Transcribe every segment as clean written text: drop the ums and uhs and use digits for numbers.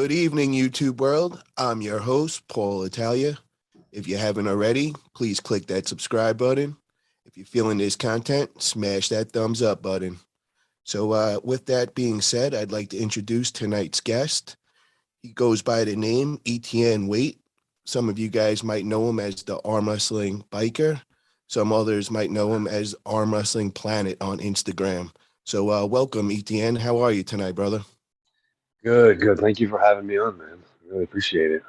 Good evening, YouTube world. I'm your host, Paul Italia. If you haven't already, please click that subscribe button. If you're feeling this content, smash that thumbs up button. So with that being said, I'd like to introduce tonight's guest. He goes by the name ETN Wait. Some of you guys might know him as the ArmWrestling Biker. Some others might know him as ArmWrestling Planet on Instagram. So welcome, ETN. How are you tonight, brother? Good, good. Thank you for having me on, man. I really appreciate it.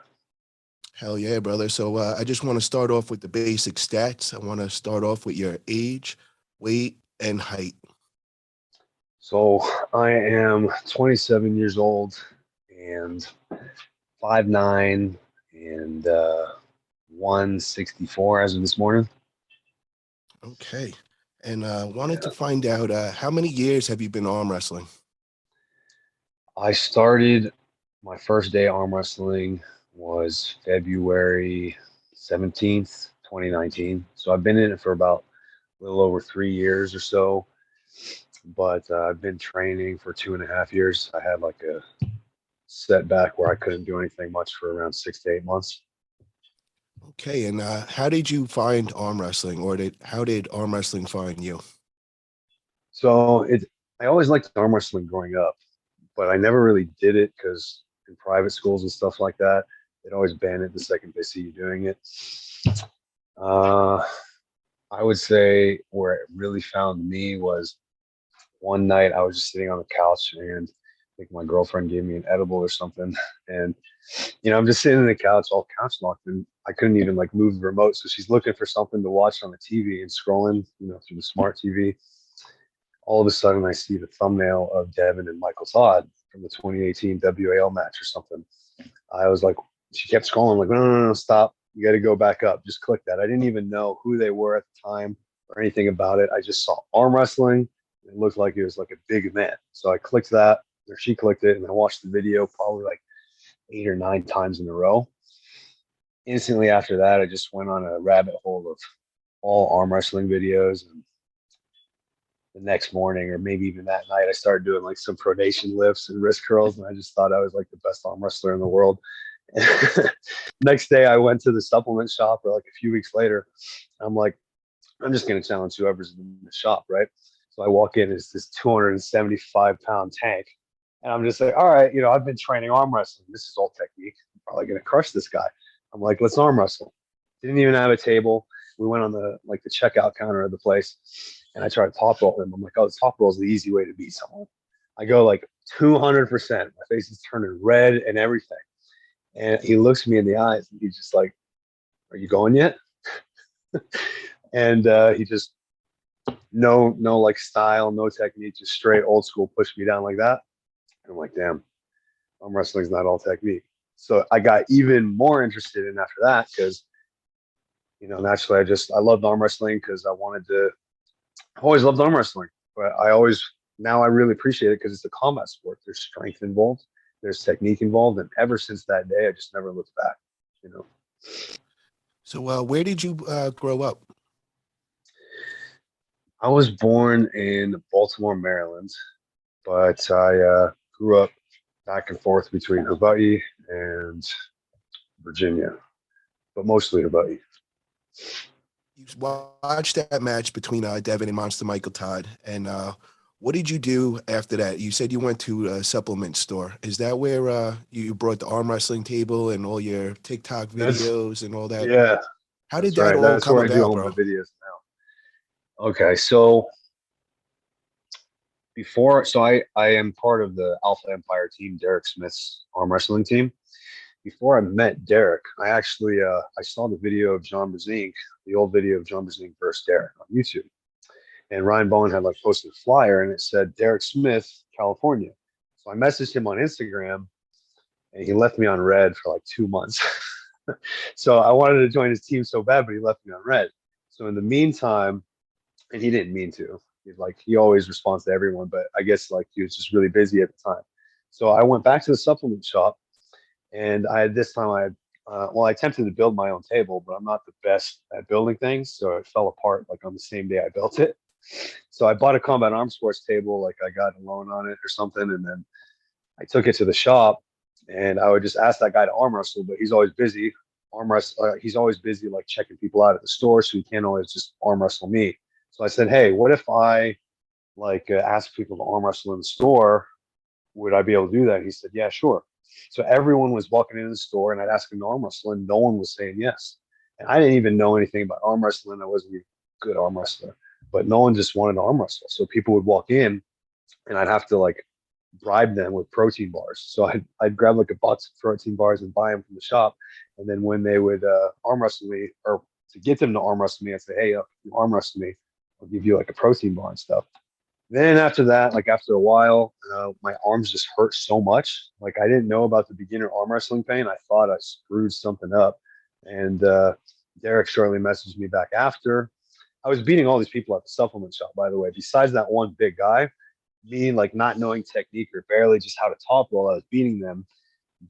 Hell yeah, brother. So I just want to start off with the basic stats. I want to start off with your age, weight, and height. So I am 27 years old and 5'9" and 164 as of this morning. Okay. And wanted to Yeah. find out how many years have you been arm wrestling? I started my first day arm wrestling was February 17th, 2019. So I've been in it for about a little over 3 years or so. But I've been training for 2.5 years. I had like a setback where I couldn't do anything much for around 6 to 8 months. Okay. And how did you find arm wrestling, or how did arm wrestling find you? So I always liked arm wrestling growing up, but I never really did it because in private schools and stuff like that, they'd always ban it the second they see you doing it. Uh, I would say where it really found me was one night I was just sitting on the couch and I think my girlfriend gave me an edible or something. And, I'm just sitting on the couch, all couch locked, and I couldn't even like move the remote. So she's looking for something to watch on the TV and scrolling, through the smart TV. All of a sudden, I see the thumbnail of Devin and Michael Todd from the 2018 WAL match or something. I was like, she kept scrolling, like, no, stop. You got to go back up. Just click that. I didn't even know who they were at the time or anything about it. I just saw arm wrestling. It looked like it was like a big event. So I clicked that, or she clicked it, and I watched the video probably like 8 or 9 times in a row. Instantly after that, I just went on a rabbit hole of all arm wrestling videos. And the next morning, or maybe even that night, I started doing like some pronation lifts and wrist curls. And I just thought I was like the best arm wrestler in the world. Next day, I went to the supplement shop, or like a few weeks later. I'm like, I'm just going to challenge whoever's in the shop, right? So I walk in, it's this 275-pound tank. And I'm just like, all right, I've been training arm wrestling. This is all technique. I'm probably going to crush this guy. I'm like, let's arm wrestle. Didn't even have a table. We went on the checkout counter of the place, and I tried to top roll him. I'm like, oh, the top roll is the easy way to beat someone. I go like 200%. My face is turning red and everything. And he looks me in the eyes, and he's just like, are you going yet? And he just, no like style, no technique, just straight old school, pushed me down like that. And I'm like, damn, arm wrestling's not all technique. So I got even more interested in after that because, naturally I loved arm wrestling because I always loved arm wrestling. But now I really appreciate it because it's a combat sport. There's strength involved, there's technique involved. And ever since that day, I just never looked back, So where did you grow up? I was born in Baltimore, Maryland, but I grew up back and forth between Hawaii and Virginia, but mostly Hawaii. You watched that match between Devin and Monster Michael Todd, and what did you do after that? You said you went to a supplement store. Is that where you brought the arm wrestling table and all your TikTok videos and all that? Yeah, How did that's that right. all That's come where I do about, all bro? my videos now. Okay, so I am part of the Alpha Empire team, Derek Smith's arm wrestling team. Before I met Derek, I actually I saw the video of John Brzezinski, the old video of John Brzezinski versus Derek on YouTube. And Ryan Bowen had like posted a flyer and it said Derek Smith, California. So I messaged him on Instagram and he left me on red for like 2 months. So I wanted to join his team so bad, but he left me on red. So in the meantime, and he didn't mean to. He always responds to everyone, but I guess like he was just really busy at the time. So I went back to the supplement shop, and I attempted to build my own table, but I'm not the best at building things, so it fell apart like on the same day I built it. So I bought a Combat Arms Sports table, like I got a loan on it or something, and then I took it to the shop, And I would just ask that guy to arm wrestle, but he's always busy. He's always busy like checking people out at the store, so he can't always just arm wrestle me. So I said, hey, what if I ask people to arm wrestle in the store? Would I be able to do that? He said, yeah, sure. So everyone was walking into the store, and I'd ask them to arm wrestle, and no one was saying yes. And I didn't even know anything about arm wrestling. I wasn't even a good arm wrestler, but no one just wanted to arm wrestle. So people would walk in, and I'd have to like bribe them with protein bars. So I'd grab like a box of protein bars and buy them from the shop. And then when they would arm wrestle me, or to get them to arm wrestle me, I'd say, hey, if you arm wrestle me, I'll give you like a protein bar and stuff. Then after that, like after a while, my arms just hurt so much. Like I didn't know about the beginner arm wrestling pain. I thought I screwed something up. And Derek shortly messaged me back after. I was beating all these people at the supplement shop, by the way. Besides that one big guy, me like not knowing technique or barely just how to top roll, I was beating them.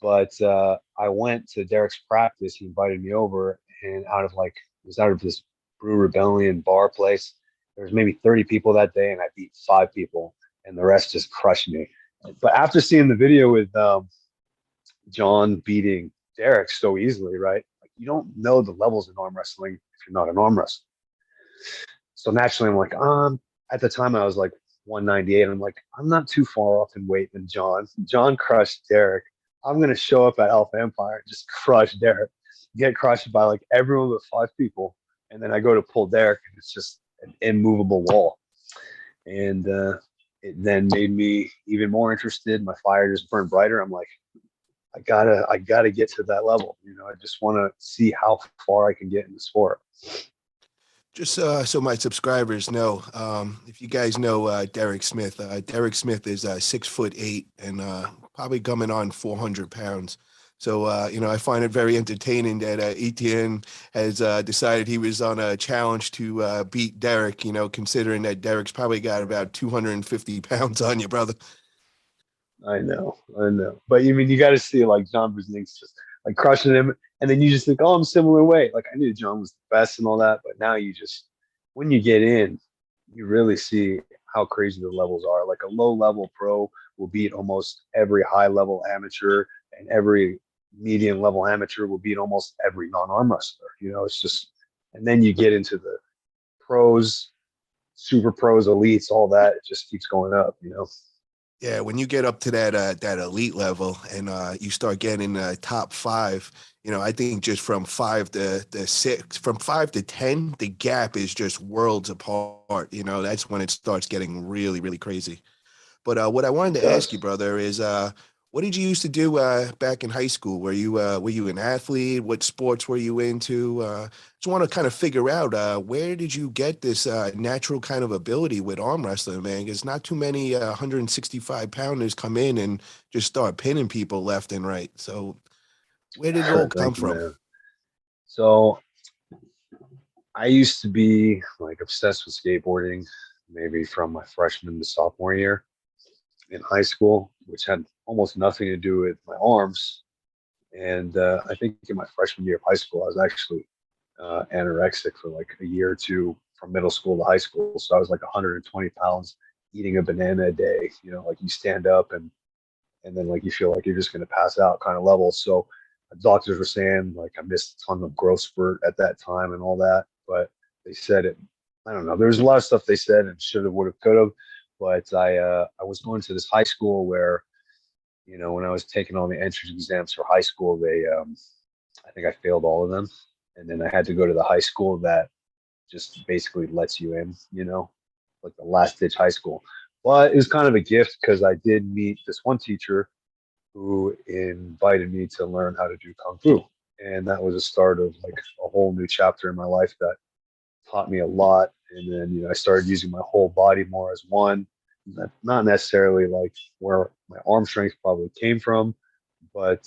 But I went to Derek's practice. He invited me over, and it was out of this Brew Rebellion bar place. There was maybe 30 people that day, and I beat 5 people, and the rest just crushed me. But after seeing the video with John beating Derek so easily, right? Like you don't know the levels in arm wrestling if you're not an arm wrestler. So naturally, I'm like, at the time I was like 198. I'm like, I'm not too far off in weight than John. John crushed Derek. I'm gonna show up at Alpha Empire and just crush Derek, get crushed by like everyone but 5 people, and then I go to pull Derek, and it's just an immovable wall. And it then made me even more interested. My fire just burned brighter. I'm like, I gotta get to that level. I just want to see how far I can get in the sport. Just so my subscribers know, if you guys know Derek Smith is 6'8" and probably coming on 400 pounds. So, I find it very entertaining that Etienne has decided he was on a challenge to beat Derek, considering that Derek's probably got about 250 pounds on you, brother. I know. But you mean you got to see like John Brzezinski's just like crushing him, and then you just think, oh, I'm similar weight. Like I knew John was the best and all that, but now you just when you get in, you really see how crazy the levels are. Like a low level pro will beat almost every high level amateur, and every medium level amateur will beat almost every non arm wrestler. It's just, and then you get into the pros, super pros, elites, all that. It just keeps going up. Yeah, when you get up to that elite level and you start getting top five, I think just from 5 to 6, from 5 to 10, the gap is just worlds apart. That's when it starts getting really, really crazy. But what I wanted It to ask you, does. brother, is what did you used to do back in high school? Were you an athlete? What sports were you into? Just want to kind of figure out where did you get this natural kind of ability with arm wrestling, man? Because not too many 165 pounders come in and just start pinning people left and right. So where did it all come Thank you, from? man. So I used to be like obsessed with skateboarding, maybe from my freshman to sophomore year in high school, which had almost nothing to do with my arms. And I think in my freshman year of high school, I was actually anorexic for like a year or two from middle school to high school. So I was like 120 pounds, eating a banana a day. Like you stand up and then like you feel like you're just going to pass out kind of level. So doctors were saying like I missed a ton of growth spurt at that time and all that, but they said it. I don't know. There was a lot of stuff they said and should have, would have, could have, but I was going to this high school where when I was taking all the entrance exams for high school, they I think I failed all of them, and then I had to go to the high school that just basically lets you in, like the last ditch high school. But it was kind of a gift because I did meet this one teacher who invited me to learn how to do kung fu, and that was a start of like a whole new chapter in my life that taught me a lot. And then I started using my whole body more as one. Not necessarily like where my arm strength probably came from, but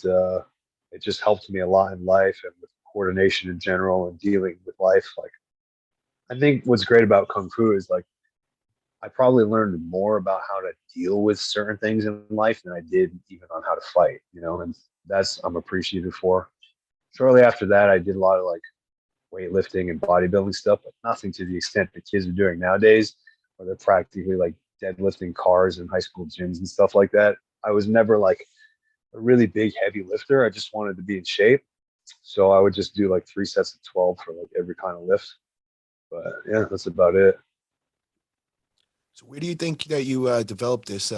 it just helped me a lot in life and with coordination in general and dealing with life. Like I think what's great about kung fu is like I probably learned more about how to deal with certain things in life than I did even on how to fight, and that's I'm appreciative for. Shortly after that, I did a lot of like weightlifting and bodybuilding stuff, but nothing to the extent that kids are doing nowadays, where they're practically like deadlifting cars in high school gyms and stuff like that. I was never like a really big heavy lifter. I just wanted to be in shape. So I would just do like 3 sets of 12 for like every kind of lift. But yeah, that's about it. So where do you think that you developed this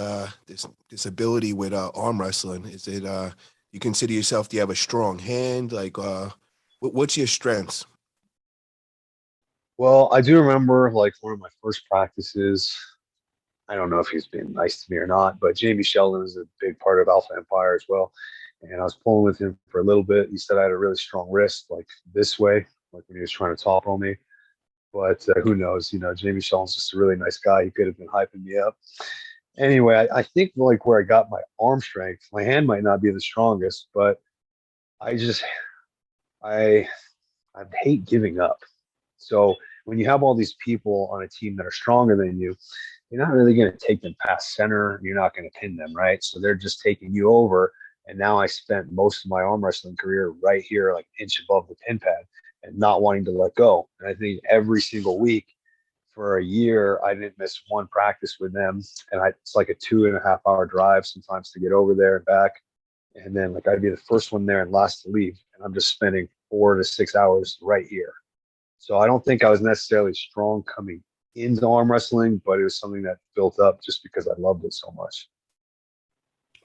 ability with arm wrestling? Is it you consider yourself, do you have a strong hand? Like what's your strengths? Well, I do remember like one of my first practices. I don't know if he's being nice to me or not, but Jamie Sheldon is a big part of Alpha Empire as well. And I was pulling with him for a little bit. He said I had a really strong wrist, like this way, like when he was trying to top on me. But who knows? You know, Jamie Sheldon's just a really nice guy. He could have been hyping me up. Anyway, I think like where I got my arm strength, my hand might not be the strongest, but I just I I hate giving up. So when you have all these people on a team that are stronger than you, you're not really going to take them past center. You're not going to pin them, right? So they're just taking you over. And now I spent most of my arm wrestling career right here, like an inch above the pin pad and not wanting to let go. And I think every single week for a year, I didn't miss one practice with them. And it's like a 2.5 hour drive sometimes to get over there and back. And then like I'd be the first one there and last to leave. And I'm just spending 4 to 6 hours right here. So I don't think I was necessarily strong coming into arm wrestling, but it was something that built up just because I loved it so much.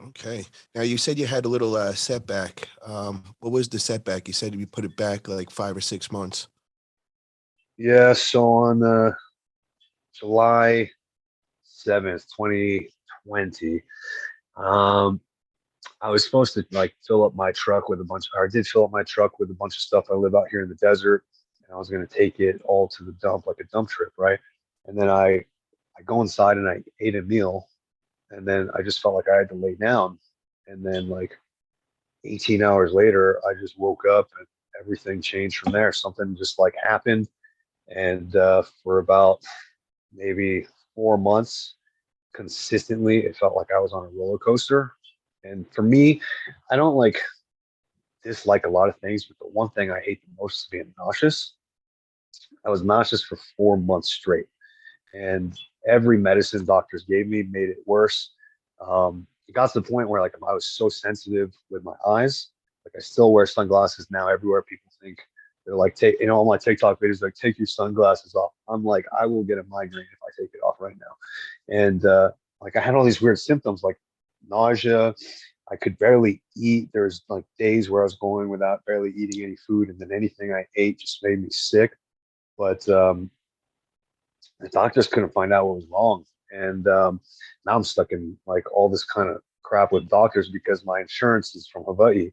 Okay. Now you said you had a little setback. What was the setback? You said you put it back like 5 or 6 months. Yeah, so on July 7th, 2020, um, I was supposed to like fill up my truck with a bunch, or I did fill up my truck with a bunch of stuff. I live out here in the desert, and I was going to take it all to the dump, like a dump trip, right? And then I go inside and I ate a meal, and then I just felt like I had to lay down. And then like 18 hours later, I just woke up and everything changed from there. Something just like happened, and for about maybe 4 months, consistently, it felt like I was on a roller coaster. And for me, I don't like dislike a lot of things, but the one thing I hate the most is being nauseous. I was nauseous for 4 months straight, and every medicine doctors gave me made it worse. It got to the point where like I was so sensitive with my eyes. Like I still wear sunglasses now everywhere. People think they're like, take, all my TikTok videos like, take your sunglasses off. I'm like, I will get a migraine if I take it off right now. And like I had all these weird symptoms like nausea. I could barely eat. There's like days where I was going without barely eating any food, and then anything I ate just made me sick. But the doctors couldn't find out what was wrong, and now I'm stuck in like all this kind of crap with doctors because my insurance is from Hawaii,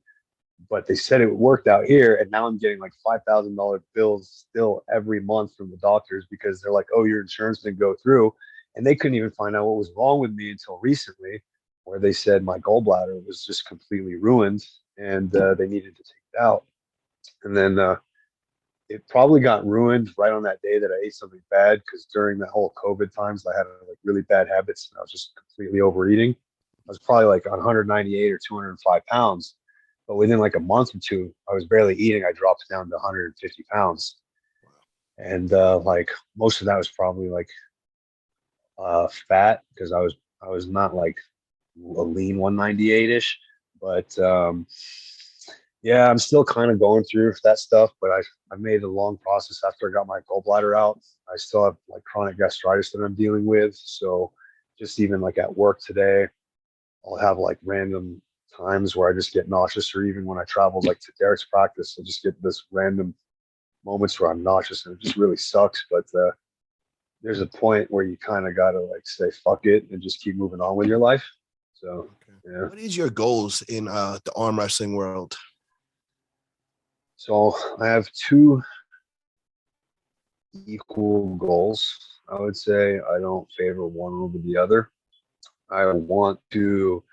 but they said it worked out here, and now I'm getting like $5,000 bills still every month from the doctors because they're like, "Oh, your insurance didn't go through," and they couldn't even find out what was wrong with me until recently, where they said my gallbladder was just completely ruined and they needed to take it out, and then it probably got ruined right on that day that I ate something bad because during the whole COVID times, I had like really bad habits and I was just completely overeating. I was probably like 198 or 205 pounds, but within like a month or two, I was barely eating. I dropped down to 150 pounds, and like most of that was probably like fat because I was not like a lean 198 ish, but yeah, I'm still kind of going through that stuff, but I made a long process after I got my gallbladder out. I still have like chronic gastritis that I'm dealing with. So just even like at work today, I'll have like random times where I just get nauseous, or even when I travel like to Derek's practice, I just get this random moments where I'm nauseous and it just really sucks. But there's a point where you kind of got to like say fuck it and just keep moving on with your life. So Okay. yeah. What is your goals in the arm wrestling world? So I have two equal goals. I would say I don't favor one over the other. I want to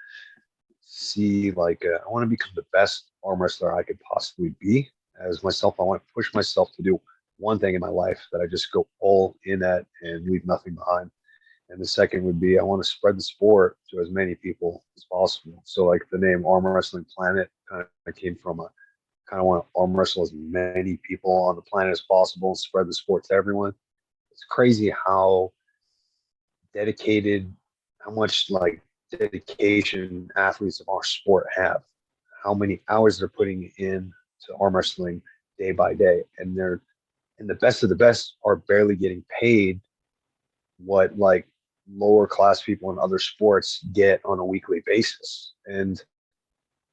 see like I want to become the best arm wrestler I could possibly be as myself. I want to push myself to do one thing in my life that I just go all in at and leave nothing behind. And the second would be I want to spread the sport to as many people as possible. So like the name ArmWrestling Planet kind of came from a kind of want to arm wrestle as many people on the planet as possible and spread the sport to everyone. It's crazy how dedicated, how much like dedication athletes of our sport have, how many hours they're putting in to arm wrestling day by day. And the best of the best are barely getting paid what like lower class people in other sports get on a weekly basis. And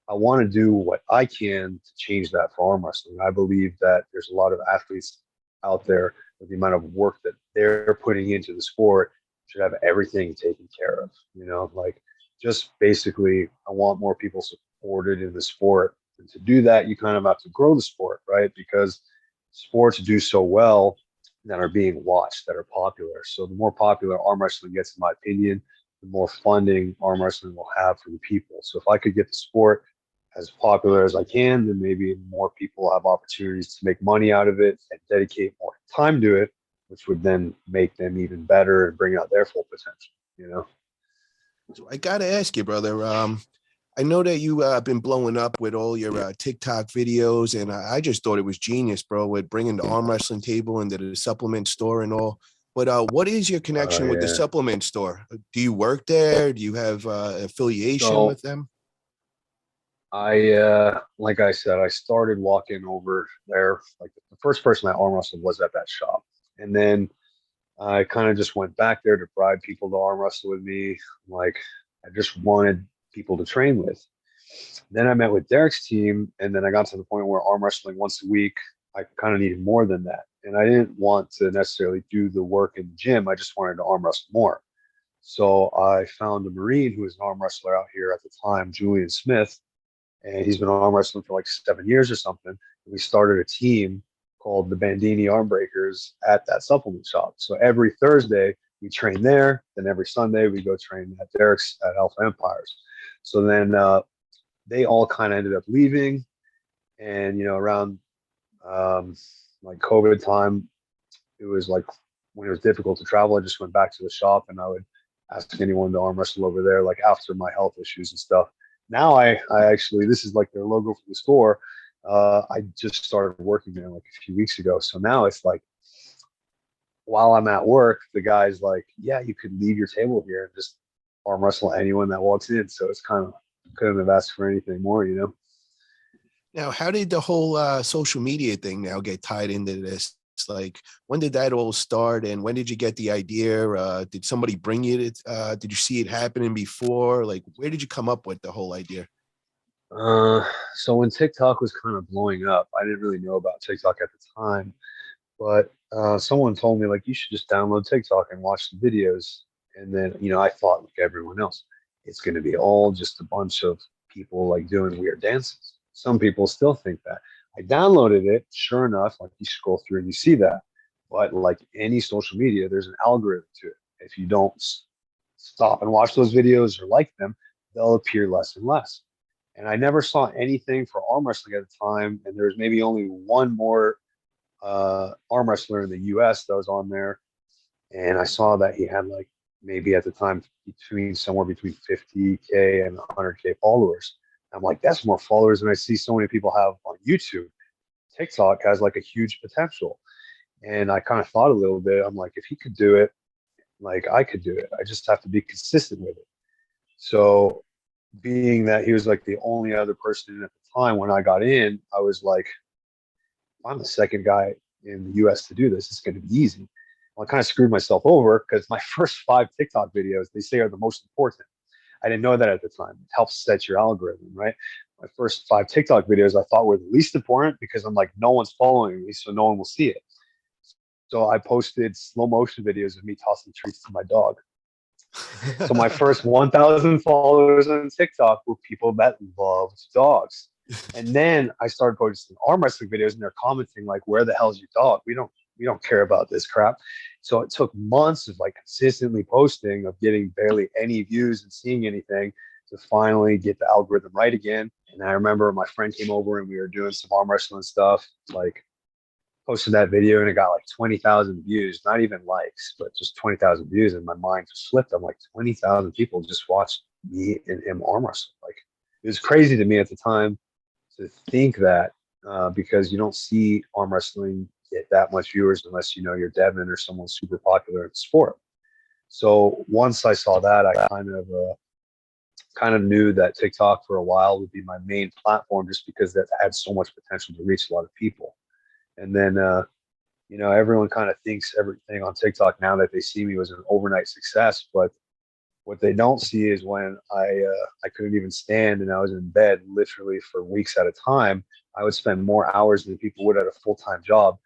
I want to do what I can to change that for arm wrestling. I believe that there's a lot of athletes out there with the amount of work that they're putting into the sport should have everything taken care of. You know, like just basically, I want more people supported in the sport. And to do that, you kind of have to grow the sport, right? Because sports do so well that are being watched, that are popular. So the more popular arm wrestling gets, in my opinion, the more funding arm wrestling will have for the people. So if I could get the sport as popular as I can, then maybe more people have opportunities to make money out of it and dedicate more time to it, which would then make them even better and bring out their full potential, you know? So I got to ask you, brother. I know that you been blowing up with all your TikTok videos, and I just thought it was genius, bro, with bringing the arm wrestling table into the supplement store and all. But what is your connection with the Yeah. supplement store? Do you work there? Do you have affiliation So with them? like I said, I started walking over there. Like the first person I arm wrestled was at that shop. And then I kind of just went back there to bribe people to arm wrestle with me. Like I just wanted people to train with. Then I met with Derek's team, and then I got to the point where arm wrestling once a week, I kind of needed more than that. And I didn't want to necessarily do the work in the gym. I just wanted to arm wrestle more. So I found a Marine who was an arm wrestler out here at the time, Julian Smith, and he's been arm wrestling for like 7 years or something. And we started a team called the Bandini Arm Breakers at that supplement shop. So every Thursday we train there. Then every Sunday we go train at Derek's at Alpha Empires. So then they all kind of ended up leaving, and around like COVID time, it was like when it was difficult to travel, I just went back to the shop and I would ask anyone to arm wrestle over there, like after my health issues and stuff. Now I actually, this is like their logo for the store. I just started working there like a few weeks ago. So now it's like while I'm at work, the guy's like, yeah, you could leave your table here and just arm wrestle anyone that walks in. So it's kind of, couldn't have asked for anything more, you know? Now, how did the whole social media thing now get tied into this? Like, when did that all start, and when did you get the idea? Did somebody bring you to? Did you see it happening before? Like, where did you come up with the whole idea? Uh, so when TikTok was kind of blowing up, I didn't really know about TikTok at the time, but someone told me like you should just download TikTok and watch the videos. And then I thought like everyone else, it's going to be all just a bunch of people like doing weird dances. Some people still think that. I downloaded it. Sure enough, like you scroll through and you see that. But like any social media, there's an algorithm to it. If you don't stop and watch those videos or like them, they'll appear less and less. And I never saw anything for arm wrestling at the time. And there's maybe only one more arm wrestler in the US that was on there. And I saw that he had like maybe at the time somewhere between 50K and 100K followers. I'm like, that's more followers than I see so many people have on YouTube. TikTok has like a huge potential. And I kind of thought a little bit. I'm like, if he could do it, like I could do it. I just have to be consistent with it. So being that he was like the only other person at the time when I got in, I was like, I'm the second guy in the US to do this. It's going to be easy. Well, I kind of screwed myself over because my first 5 TikTok videos, they say, are the most important. I didn't know that at the time. It helps set your algorithm, right? My first 5 TikTok videos I thought were the least important because I'm like, no one's following me, so no one will see it. So I posted slow motion videos of me tossing treats to my dog. So my first 1,000 followers on TikTok were people that loved dogs. And then I started posting arm wrestling videos, and they're commenting like, "Where the hell's your dog? We don't care about this crap." So it took months of like consistently posting, of getting barely any views and seeing anything, to finally get the algorithm right again. And I remember my friend came over and we were doing some arm wrestling stuff, like posted that video and it got like 20,000 views, not even likes, but just 20,000 views. And my mind just flipped. I'm like, 20,000 people just watched me and him arm wrestle. Like, it was crazy to me at the time to think that, because you don't see arm wrestling get that much viewers unless you're Devin or someone super popular in the sport. So once I saw that, I kind of kind of knew that TikTok for a while would be my main platform just because that had so much potential to reach a lot of people. And then, everyone kind of thinks everything on TikTok now that they see me was an overnight success. But what they don't see is when I couldn't even stand and I was in bed literally for weeks at a time, I would spend more hours than people would at a full-time job.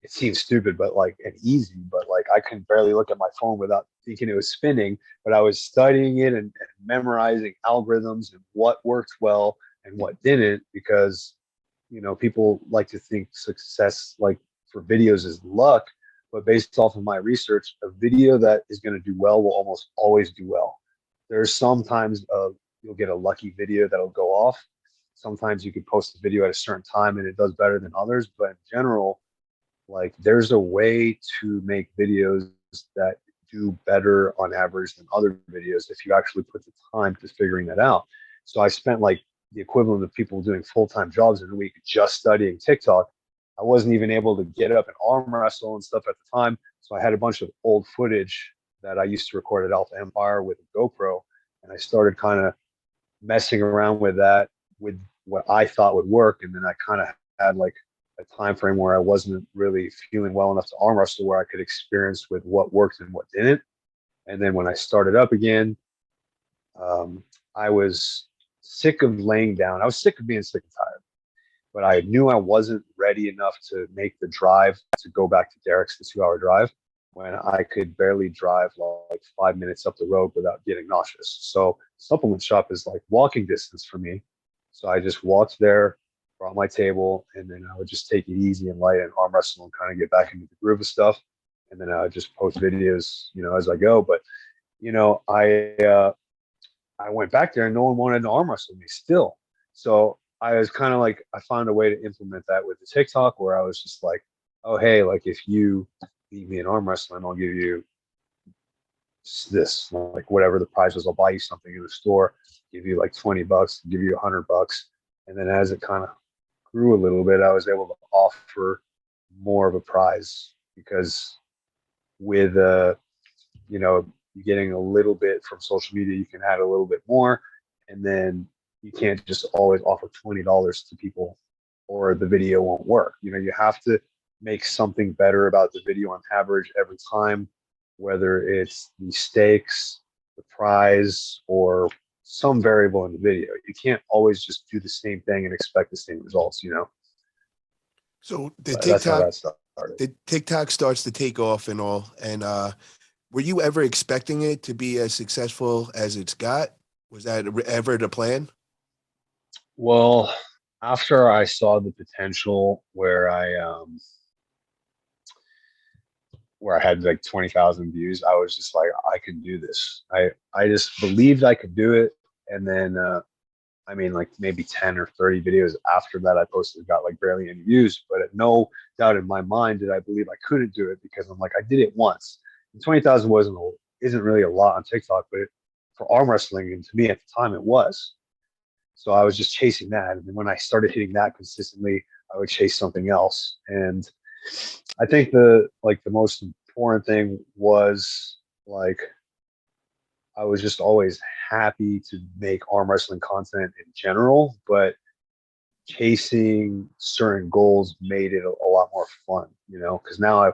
It seems stupid, but and easy, but I couldn't barely look at my phone without thinking it was spinning. But I was studying it and memorizing algorithms and what worked well and what didn't, because people like to think success for videos is luck, but based off of my research, a video that is going to do well will almost always do well. There's sometimes you'll get a lucky video that'll go off. Sometimes you could post a video at a certain time and it does better than others, but in general, there's a way to make videos that do better on average than other videos if you actually put the time to figuring that out. So I spent the equivalent of people doing full-time jobs in a week just studying TikTok. I wasn't even able to get up and arm wrestle and stuff at the time. So I had a bunch of old footage that I used to record at Alpha Empire with a GoPro. And I started kind of messing around with that with what I thought would work. And then I kind of had a time frame where I wasn't really feeling well enough to arm wrestle, where I could experience with what worked and what didn't. And then when I started up again, I was sick of laying down. I was sick of being sick and tired, but I knew I wasn't ready enough to make the drive to go back to Derek's, the 2-hour drive, when I could barely drive 5 minutes up the road without getting nauseous. So supplement shop is walking distance for me. So I just walked there, brought my table, and then I would just take it easy and light and arm wrestle and kind of get back into the groove of stuff. And then I would just post videos, as I go. But, I went back there and no one wanted to arm wrestle me still. So I was kind of I found a way to implement that with the TikTok, where I was just oh, hey, if you beat me in arm wrestling, I'll give you this, whatever the price was. I'll buy you something in the store, give you $20, give you $100. And then as it kind of grew a little bit, I was able to offer more of a prize, because with you getting a little bit from social media, you can add a little bit more. And then you can't just always offer $20 to people or the video won't work. You have to make something better about the video on average every time, whether it's the stakes, the prize, or some variable in the video. You can't always just do the same thing and expect the same results, So That's how that started. the TikTok starts to take off and all. And were you ever expecting it to be as successful as it's got? Was that ever the plan? Well, after I saw the potential where I had 20,000 views, I was just I can do this. I just believed I could do it. And then, maybe 10 or 30 videos after that I posted got barely any views, but at no doubt in my mind did I believe I couldn't do it, because I'm I did it once. And 20,000 isn't really a lot on TikTok, but for arm wrestling, and to me at the time it was. So I was just chasing that. And then when I started hitting that consistently, I would chase something else. And I think the most important thing was I was just always happy to make arm wrestling content in general, but chasing certain goals made it a lot more fun, because now I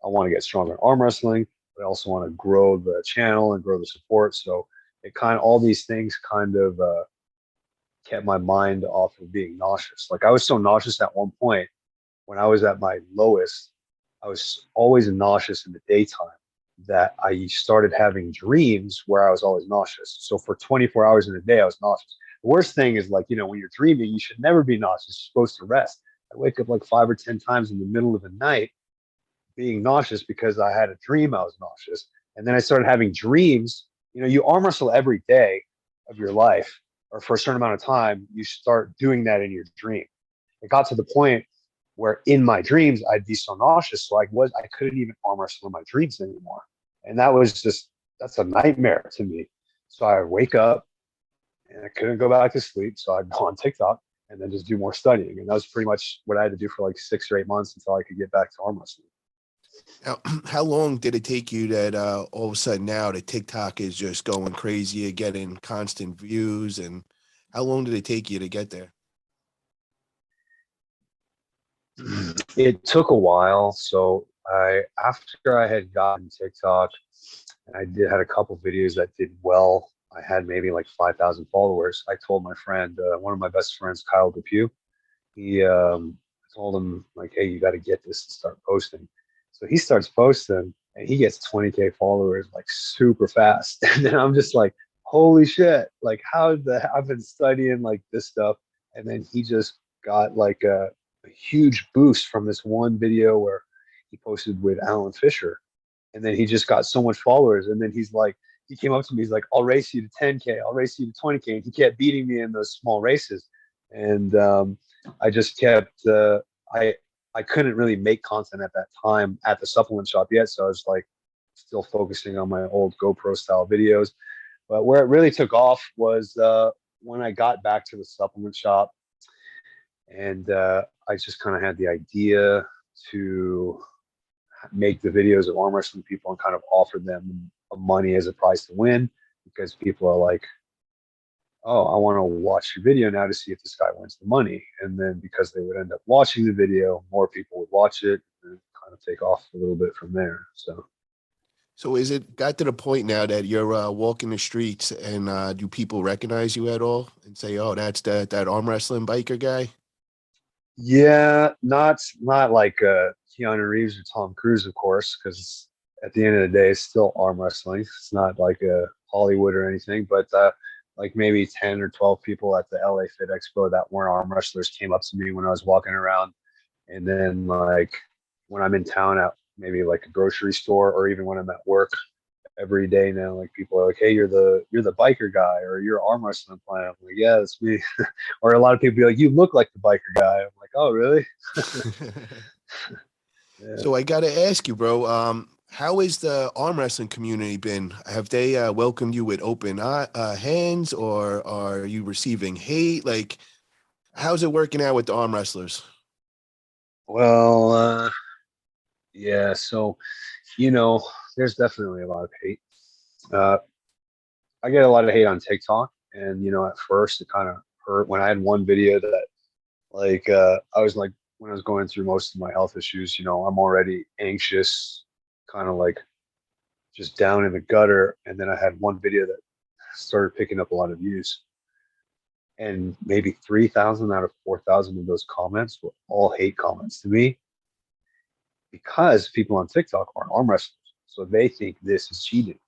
want to get stronger in arm wrestling, but I also want to grow the channel and grow the support. So it all these things kind of kept my mind off of being nauseous. I was so nauseous at one point when I was at my lowest. I was always nauseous in the daytime, that I started having dreams where I was always nauseous. So for 24 hours in a day, I was nauseous. The worst thing is when you're dreaming, you should never be nauseous. You're supposed to rest. I wake up 5 or 10 times in the middle of the night being nauseous because I had a dream I was nauseous. And then I started having dreams. You arm wrestle every day of your life, or for a certain amount of time, you start doing that in your dream. It got to the point where in my dreams I'd be so nauseous, so I couldn't even arm wrestle in my dreams anymore, and that's a nightmare to me. So I wake up and I couldn't go back to sleep, so I'd go on TikTok and then just do more studying, and that was pretty much what I had to do for 6 or 8 months until I could get back to arm wrestling. Now, how long did it take you that all of a sudden now the TikTok is just going crazy, you're getting constant views, and how long did it take you to get there? It took a while. So after I had gotten TikTok, I had a couple videos that did well. I had maybe like 5,000 followers. I told my friend, one of my best friends, Kyle Depew, he told him like, hey, you got to get this and start posting. So he starts posting and he gets 20K followers like super fast. And then I'm just like, holy shit, like I've been studying like this stuff. And then he just got like a huge boost from this one video where he posted with Alan Fisher. And then he just got so much followers. And then he's like, he came up to me, he's like, I'll race you to 10K, I'll race you to 20K. And he kept beating me in those small races. And I just kept I couldn't really make content at that time at the supplement shop yet, so I was like still focusing on my old GoPro style videos. But where it really took off was when I got back to the supplement shop, and I just kind of had the idea to make the videos of arm wrestling people and kind of offer them money as a prize to win, because people are like, oh, I want to watch your video now to see if this guy wins the money. And then because they would end up watching the video, more people would watch it and kind of take off a little bit from there. So is it got to the point now that you're walking the streets and do people recognize you at all and say, oh, that's that arm wrestling biker guy? Yeah, not like Keanu Reeves or Tom Cruise, of course, because at the end of the day, it's still arm wrestling. It's not like a Hollywood or anything, but like maybe 10 or 12 people at the LA Fit Expo that weren't arm wrestlers came up to me when I was walking around. And then like when I'm in town at maybe like a grocery store, or even when I'm at work every day now, like people are like, hey, you're the biker guy, or you're Arm Wrestling Planet. I'm like, yeah, that's me. Or a lot of people be like, you look like the biker guy. I'm like, oh, really? Yeah. So I got to ask you, bro, how has the arm wrestling community been? Have they welcomed you with open hands, or are you receiving hate? Like, how's it working out with the arm wrestlers? Well, yeah. So, you know, there's definitely a lot of hate. Uh, I get a lot of hate on TikTok, and at first it kind of hurt when I had one video that, like, I was like, when I was going through most of my health issues, I'm already anxious, kind of like just down in the gutter, and then I had one video that started picking up a lot of views, and maybe 3,000 out of 4,000 of those comments were all hate comments to me, because people on TikTok aren't arm wrestlers, so they think this is cheating,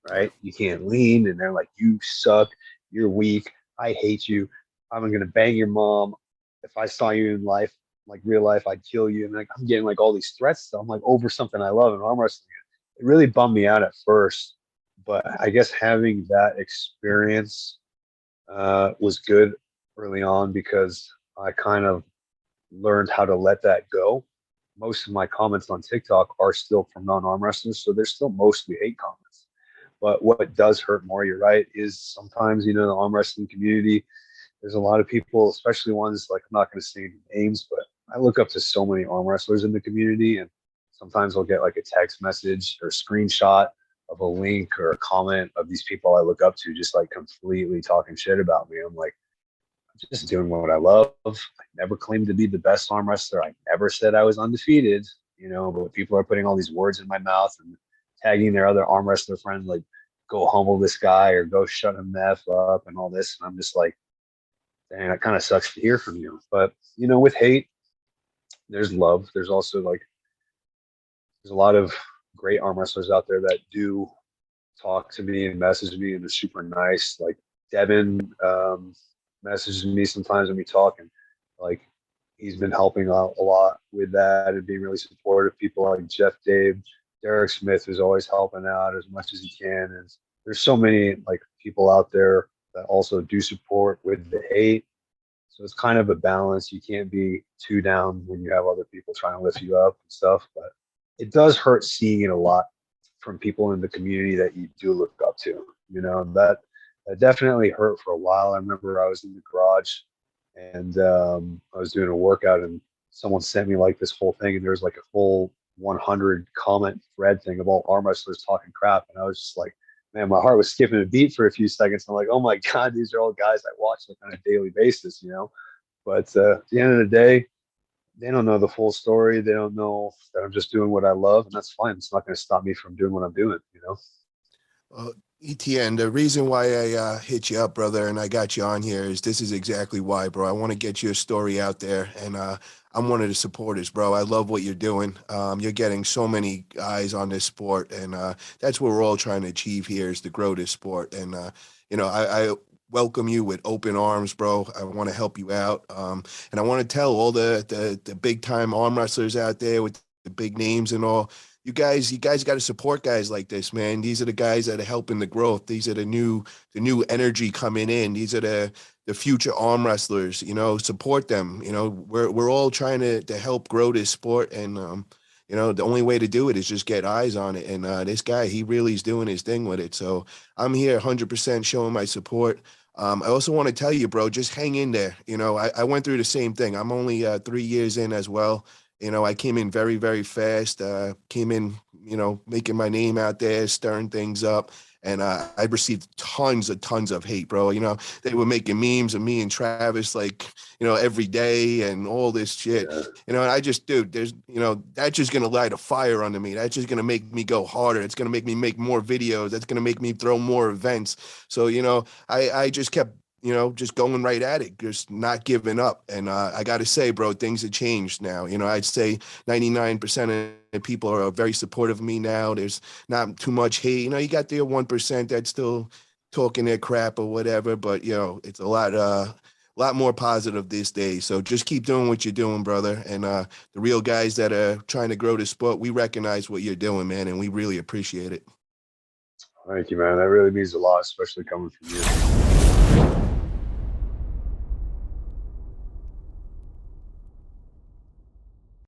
Yeah. right? You can't lean, and they're like, "You suck, you're weak, I hate you, I'm gonna bang your mom. If I saw you in life, like real life, I'd kill you." And like I'm getting like all these threats, so I'm like over something I love and arm wrestling. It really bummed me out at first, but I guess having that experience was good early on, because I kind of learned how to let that go. Most of my comments on TikTok are still from non-arm wrestlers, so they're still mostly hate comments. But what does hurt more, you're right, is sometimes, the arm wrestling community, there's a lot of people, especially ones like, I'm not going to say any names, but I look up to so many arm wrestlers in the community, and sometimes I'll get like a text message or screenshot of a link or a comment of these people I look up to, just like completely talking shit about me. I'm like, just doing what I love. I never claimed to be the best arm wrestler. I never said I was undefeated, but people are putting all these words in my mouth and tagging their other arm wrestler friends, like, go humble this guy or go shut him the F up and all this. And I'm just like, dang, that kind of sucks to hear from you. But, with hate, there's love. There's also like, there's a lot of great arm wrestlers out there that do talk to me and message me, and they're super nice. Like Devin messages me sometimes when we talk, and like he's been helping out a lot with that and being really supportive. People like Jeff Dave, Derek Smith, who's always helping out as much as he can. And there's so many like people out there that also do support with the hate. So it's kind of a balance. You can't be too down when you have other people trying to lift you up and stuff. But it does hurt seeing it a lot from people in the community that you do look up to. That definitely hurt for a while. I remember I was in the garage, and I was doing a workout, and someone sent me like this whole thing, and there was like a whole 100 comment thread thing of all arm wrestlers talking crap, and I was just like, man, my heart was skipping a beat for a few seconds. I'm like, oh my god, these are all guys I watch like on a daily basis, you know. But at the end of the day, they don't know the full story. They don't know that I'm just doing what I love, and that's fine. It's not going to stop me from doing what I'm doing, you know. ETN, the reason why I hit you up, brother, and I got you on here is this is exactly why, bro. I want to get your story out there, and I'm one of the supporters, bro. I love what you're doing. You're getting so many eyes on this sport, and that's what we're all trying to achieve here is to grow this sport. And I welcome you with open arms, bro. I want to help you out, and I want to tell all the big time arm wrestlers out there with the big names and all. You guys got to support guys like this, man. These are the guys that are helping the growth. These are the new energy coming in. These are the future arm wrestlers. You know, support them. You know, we're all trying to help grow this sport, and the only way to do it is just get eyes on it. And this guy, he really is doing his thing with it. So I'm here 100% showing my support. I also want to tell you, bro, just hang in there. You know, I went through the same thing. I'm only 3 years in as well. You know, I came in very, very fast, came in, making my name out there, stirring things up. And I received tons of hate, bro. You know, they were making memes of me and Travis, like, every day and all this shit. Yeah. And I just, dude, that's just going to light a fire under me. That's just going to make me go harder. It's going to make me make more videos. That's going to make me throw more events. So, I just kept just going right at it, just not giving up. And I got to say, bro, things have changed now. I'd say 99% of people are very supportive of me now. There's not too much hate. You got the 1% that's still talking their crap or whatever, but it's a lot more positive these days. So just keep doing what you're doing, brother. And the real guys that are trying to grow the sport, we recognize what you're doing, man, and we really appreciate it. Thank you, man. That really means a lot, especially coming from you.